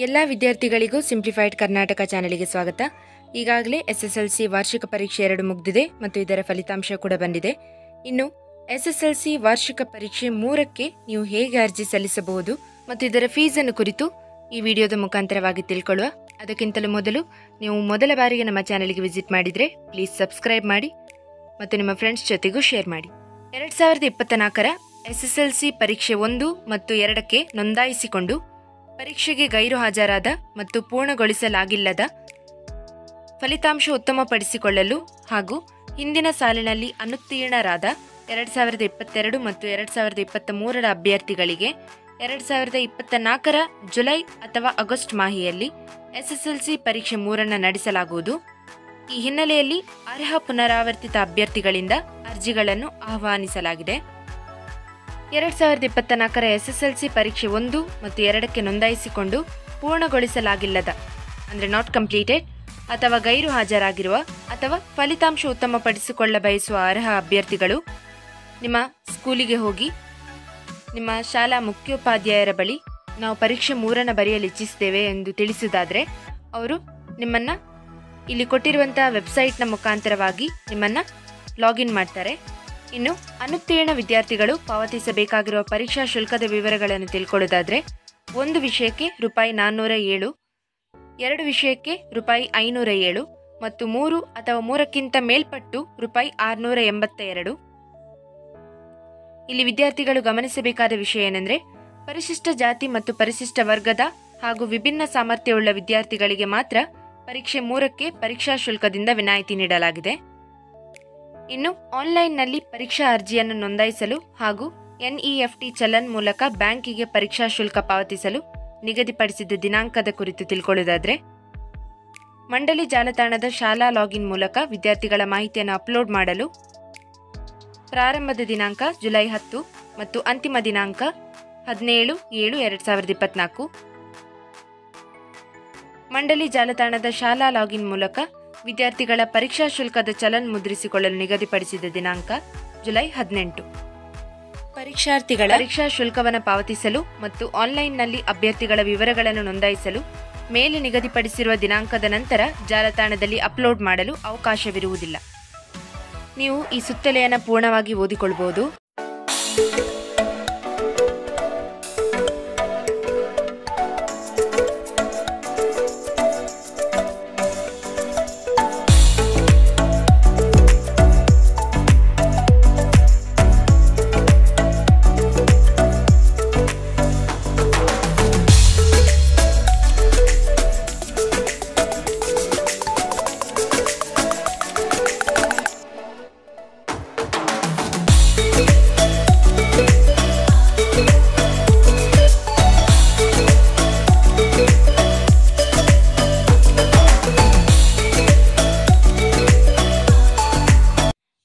ಎಲ್ಲ ವಿದ್ಯಾರ್ಥಿಗಳಿಗೂ ಸಿಂಪ್ಲಿಫೈಡ್ ಕರ್ನಾಟಕ ಚಾನೆಲ್ಗೆ ಸ್ವಾಗತ. ಈಗಾಗಲೇ SSLC ವಾರ್ಷಿಕ ಪರೀಕ್ಷೆ 2 ಮುಗಿದಿದೆ ಮತ್ತು ಇದರ ಫಲಿತಾಂಶ ಕೂಡ ಬಂದಿದೆ. ಇನ್ನು SSLC ವಾರ್ಷಿಕ ಪರೀಕ್ಷೆ 3ಕ್ಕೆ ನೀವು ಹೇಗೆ ಅರ್ಜಿ ಸಲ್ಲಿಸಬಹುದು ಮತ್ತು ಇದರ ಫೀಸ್ ಅನ್ನು ಕುರಿತು ಈ ವಿಡಿಯೋದ ಮುಖಾಂತರವಾಗಿ ತಿಳ್ಕೊಳ್ಳುವ. ಅದಕ್ಕಿಂತಲೂ ಮೊದಲು ನೀವು ಮೊದಲ ಬಾರಿಗೆ ನಮ್ಮ ಚಾನೆಲ್ಗೆ ವಿಸಿಟ್ ಮಾಡಿದರೆ ಪ್ಲೀಸ್ ಸಬ್ಸ್ಕ್ರೈಬ್ ಮಾಡಿ ಮತ್ತು ನಿಮ್ಮ ಫ್ರೆಂಡ್ಸ್ ಜೊತೆಗೂ ಶೇರ್ ಮಾಡಿ. 2024ರ SSLC ಪರೀಕ್ಷೆ 1 ಮತ್ತು 2ಕ್ಕೆ ನೋಂದಾಯಿಸಿಕೊಂಡು ಪರೀಕ್ಷೆಗೆ ಗೈರು ಹಾಜರಾದ ಮತ್ತು ಪೂರ್ಣಗೊಳಿಸಲಾಗಿಲ್ಲದ ಫಲಿತಾಂಶ ಉತ್ತಮಪಡಿಸಿಕೊಳ್ಳಲು ಹಾಗೂ ಹಿಂದಿನ ಸಾಲಿನಲ್ಲಿ ಅನುತ್ತೀರ್ಣರಾದ 2022 ಮತ್ತು 2023ರ ಅಭ್ಯರ್ಥಿಗಳಿಗೆ 2024ರ ಜುಲೈ ಅಥವಾ ಆಗಸ್ಟ್ ಮಾಹೆಯಲ್ಲಿ SSLC ಪರೀಕ್ಷೆ 3ಅನ್ನು ನಡೆಸಲಾಗುವುದು. ಈ ಹಿನ್ನೆಲೆಯಲ್ಲಿ ಅರ್ಹ ಪುನರಾವರ್ತಿತ ಅಭ್ಯರ್ಥಿಗಳಿಂದ ಅರ್ಜಿಗಳನ್ನು ಆಹ್ವಾನಿಸಲಾಗಿದೆ. 2024ರ SSLC ಪರೀಕ್ಷೆ 1 ಮತ್ತು 2ಕ್ಕೆ ನೋಂದಾಯಿಸಿಕೊಂಡು ಪೂರ್ಣಗೊಳಿಸಲಾಗಿಲ್ಲದ ಅಂದರೆ ನಾಟ್ ಕಂಪ್ಲೀಟೆಡ್ ಅಥವಾ ಗೈರು ಹಾಜರಾಗಿರುವ ಅಥವಾ ಫಲಿತಾಂಶ ಉತ್ತಮಪಡಿಸಿಕೊಳ್ಳ ಬಯಸುವ ಅರ್ಹ ಅಭ್ಯರ್ಥಿಗಳು ನಿಮ್ಮ ಸ್ಕೂಲಿಗೆ ಹೋಗಿ ನಿಮ್ಮ ಶಾಲಾ ಮುಖ್ಯೋಪಾಧ್ಯಾಯರ ಬಳಿ ನಾವು ಪರೀಕ್ಷೆ 3ಅನ್ನು ಬರೆಯಲು ಇಚ್ಛಿಸುತ್ತೇವೆ ಎಂದು ತಿಳಿಸುವುದಾದರೆ ಅವರು ನಿಮ್ಮನ್ನು ಇಲ್ಲಿ ಕೊಟ್ಟಿರುವಂತಹ ವೆಬ್ಸೈಟ್ನ ಮುಖಾಂತರವಾಗಿ ನಿಮ್ಮನ್ನು ಲಾಗಿನ್ ಮಾಡ್ತಾರೆ. ಇನ್ನು ಅನುತ್ತೀರ್ಣ ವಿದ್ಯಾರ್ಥಿಗಳು ಪಾವತಿಸಬೇಕಾಗಿರುವ ಪರೀಕ್ಷಾ ಶುಲ್ಕದ ವಿವರಗಳನ್ನು ತಿಳ್ಕೊಳ್ಳೋದಾದರೆ ಒಂದು ವಿಷಯಕ್ಕೆ ₹407, 2 ವಿಷಯಕ್ಕೆ ₹507 ಮತ್ತು 3 ಅಥವಾ 3ಕ್ಕಿಂತ ಮೇಲ್ಪಟ್ಟು ₹682. ಇಲ್ಲಿ ವಿದ್ಯಾರ್ಥಿಗಳು ಗಮನಿಸಬೇಕಾದ ವಿಷಯ ಏನೆಂದರೆ ಪರಿಶಿಷ್ಟ ಜಾತಿ ಮತ್ತು ಪರಿಶಿಷ್ಟ ವರ್ಗದ ಹಾಗೂ ವಿಭಿನ್ನ ಸಾಮರ್ಥ್ಯವುಳ್ಳ ವಿದ್ಯಾರ್ಥಿಗಳಿಗೆ ಮಾತ್ರ ಪರೀಕ್ಷೆ 3ಕ್ಕೆ ಪರೀಕ್ಷಾ ಶುಲ್ಕದಿಂದ ವಿನಾಯಿತಿ ನೀಡಲಾಗಿದೆ. ಇನ್ನು ಆನ್ಲೈನ್ನಲ್ಲಿ ಪರೀಕ್ಷಾ ಅರ್ಜಿಯನ್ನು ನೋಂದಾಯಿಸಲು ಹಾಗೂ NEFT ಚಲನ್ ಮೂಲಕ ಬ್ಯಾಂಕಿಗೆ ಪರೀಕ್ಷಾ ಶುಲ್ಕ ಪಾವತಿಸಲು ನಿಗದಿಪಡಿಸಿದ ದಿನಾಂಕದ ಕುರಿತು ತಿಳ್ಕೊಳ್ಳೋದಾದರೆ ಮಂಡಳಿ ಜಾಲತಾಣದ ಶಾಲಾ ಲಾಗಿನ್ ಮೂಲಕ ವಿದ್ಯಾರ್ಥಿಗಳ ಮಾಹಿತಿಯನ್ನು ಅಪ್ಲೋಡ್ ಮಾಡಲು ಪ್ರಾರಂಭದ ದಿನಾಂಕ ಜುಲೈ 10 ಮತ್ತು ಅಂತಿಮ ದಿನಾಂಕ 17/7/2024. ಮಂಡಳಿ ಜಾಲತಾಣದ ಶಾಲಾ ಲಾಗಿನ್ ಮೂಲಕ ವಿದ್ಯಾರ್ಥಿಗಳ ಪರೀಕ್ಷಾ ಶುಲ್ಕದ ಚಲನ್ ಮುದ್ರಿಸಿಕೊಳ್ಳಲು ನಿಗದಿಪಡಿಸಿದ ದಿನಾಂಕ ಜುಲೈ 18. ಪರೀಕ್ಷಾರ್ಥಿಗಳ ಪರೀಕ್ಷಾ ಶುಲ್ಕವನ್ನು ಪಾವತಿಸಲು ಮತ್ತು ಆನ್ಲೈನ್ನಲ್ಲಿ ಅಭ್ಯರ್ಥಿಗಳ ವಿವರಗಳನ್ನು ನೋಂದಾಯಿಸಲು ಮೇಲೆ ನಿಗದಿಪಡಿಸಿರುವ ದಿನಾಂಕದ ನಂತರ ಜಾಲತಾಣದಲ್ಲಿ ಅಪ್ಲೋಡ್ ಮಾಡಲು ಅವಕಾಶವಿರುವುದಿಲ್ಲ. ನೀವು ಈ ಸುತ್ತೋಲೆಯನ್ನು ಪೂರ್ಣವಾಗಿ ಓದಿಕೊಳ್ಳಬಹುದು.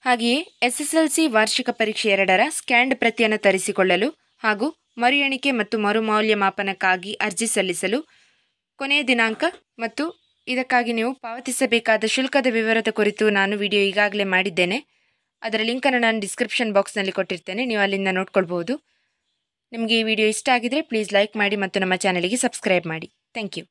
ಹಾಗೆಯೇ SSLC ವಾರ್ಷಿಕ ಪರೀಕ್ಷೆ 2ರ ಸ್ಕ್ಯಾನ್ಡ್ ಪ್ರತಿಯನ್ನು ತರಿಸಿಕೊಳ್ಳಲು ಹಾಗೂ ಮರು ಎಣಿಕೆ ಮತ್ತು ಮರುಮೌಲ್ಯಮಾಪನಕ್ಕಾಗಿ ಅರ್ಜಿ ಸಲ್ಲಿಸಲು ಕೊನೆಯ ದಿನಾಂಕ ಮತ್ತು ಇದಕ್ಕಾಗಿ ನೀವು ಪಾವತಿಸಬೇಕಾದ ಶುಲ್ಕದ ವಿವರದ ಕುರಿತು ನಾನು ವಿಡಿಯೋ ಈಗಾಗಲೇ ಮಾಡಿದ್ದೇನೆ. ಅದರ ಲಿಂಕನ್ನು ನಾನು ಡಿಸ್ಕ್ರಿಪ್ಷನ್ ಬಾಕ್ಸ್ನಲ್ಲಿ ಕೊಟ್ಟಿರ್ತೇನೆ, ನೀವು ಅಲ್ಲಿಂದ ನೋಡ್ಕೊಳ್ಬಹುದು. ನಿಮಗೆ ಈ ವಿಡಿಯೋ ಇಷ್ಟ ಆಗಿದರೆ ಪ್ಲೀಸ್ ಲೈಕ್ ಮಾಡಿ ಮತ್ತು ನಮ್ಮ ಚಾನಲ್ಗೆ ಸಬ್ಸ್ಕ್ರೈಬ್ ಮಾಡಿ. Thank you.